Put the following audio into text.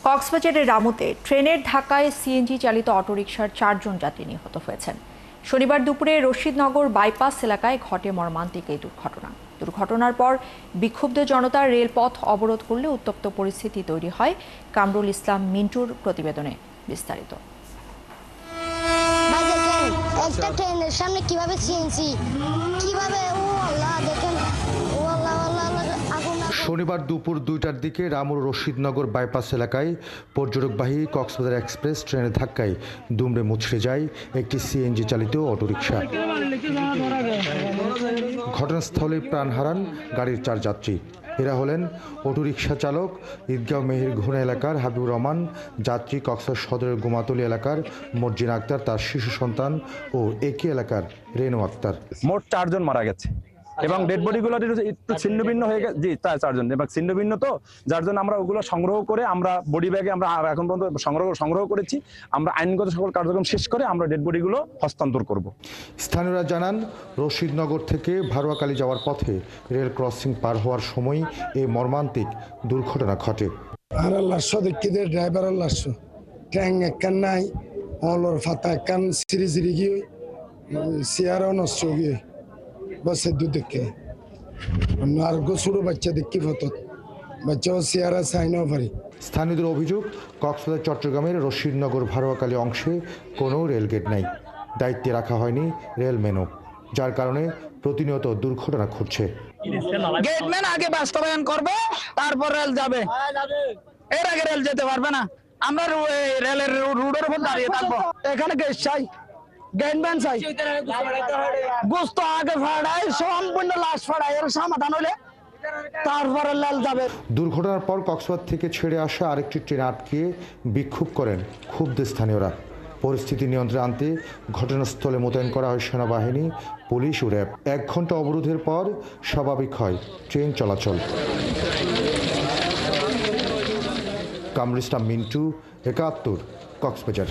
কক্সবাজারের রামুতে ট্রেনের ধাক্কায় সিএনজি চালিত অটোরিকশার 4 জন যাত্রী নিহত হয়েছেন। শনিবার দুপুরে রশিদনগর বাইপাস এলাকায় ঘটে মর্মান্তিক এই দুর্ঘটনার পর বিক্ষুব্ধ জনতা রেলপথ অবরোধ করলে উত্তপ্ত পরিস্থিতি তৈরি হয়। কামরুল ইসলাম মিন্টুর প্রতিবেদনে বিস্তারিত। একটা ট্রেনের সামনে কিভাবে সিএনজি কিভাবে শনিবার দুপুর 2টার দিকে রামুর রশিদনগর বাইপাস এলাকায় পর্যটকবাহী কক্সবাজার এক্সপ্রেস ট্রেনের ধাক্কায় দুমড়ে মুচড়ে যায় একটি সিএনজি চালিত অটোরিকশা। ঘটনাস্থলে প্রাণ হারান গাড়ির 4 যাত্রী। এরা হলেন অটোরিকশা চালক ঈদগাঁও মেহেরঘোনা এলাকার হাবিবুর রহমান, যাত্রী কক্সবাজার সদরের গোমাতলী এলাকার মর্জিনা আক্তার, তার শিশু সন্তান ও একই এলাকার রেনু আক্তার। মোট 4 জন মারা গেছে এবং ডেড বডিগুলো একটু ছিন্নভিন্ন হয়ে গেছে। জি, 4 জন এবং ছিন্নভিন্ন, তো যার জন্য আমরা ওগুলো সংগ্রহ করে আমরা বডি ব্যাগে আমরা এখন পর্যন্ত সংগ্রহ করেছি। আমরা আইনগত সকল কার্যক্রম শেষ করে আমরা ডেড বডিগুলো হস্তান্তর করব। স্থানীয়রা জানান, রশিদনগর থেকে ভারুয়াকালী যাওয়ার পথে রেল ক্রসিং পার হওয়ার সময় এই মর্মান্তিক দুর্ঘটনা ঘটে। ড্রাইভার ট্যাং একখান নাই, অলর ফাতা একখান সিরি সিরি গিয়ে চেয়ারও নষ্ট গিয়ে বসে দু দেখে আর গোসুরো বাচ্চা দেখি ফটো বাচ্চাও চেয়ারা চাইনাও পারি। স্থানীয়দের অভিযোগ, কক্সবাজার চট্টগ্রামের রশিদনগর ভারুয়াকালী অংশে কোনো রেলগেট নাই, দায়িত্বে রাখা হয়নি রেলম্যানও, যার কারণে প্রতিনিয়ত দুর্ঘটনা ঘটছে। গেটম্যান আগে বাস্তবায়ন করবে, তারপর রেল যাবে, এর আগে রেল যেতে পারবে না। আমরা রেলের রুটের উপর দাঁড়িয়ে থাকবো। এখানে গেট চাই, গেটম্যান চাই, গোস্ত আগে ফাড়াই, সম্পূর্ণ লাশ ফাড়াই, এর সমাধান হলে তারপরে রেল যাবে। দুর্ঘটনার পর কক্সবাজার থেকে ছেড়ে আসা আরেকটি ট্রেন আটকে বিক্ষোভ করেন ক্ষুব্ধ স্থানীয়রা। পরিস্থিতি নিয়ন্ত্রণে আনতে ঘটনাস্থলে মোতায়েন করা হয় সেনাবাহিনী, পুলিশ ও র্যাব। 1 ঘন্টা অবরোধের পর স্বাভাবিক হয় ট্রেন চলাচল। কামরুল ইসলাম মিন্টু, 71, কক্সবাজার।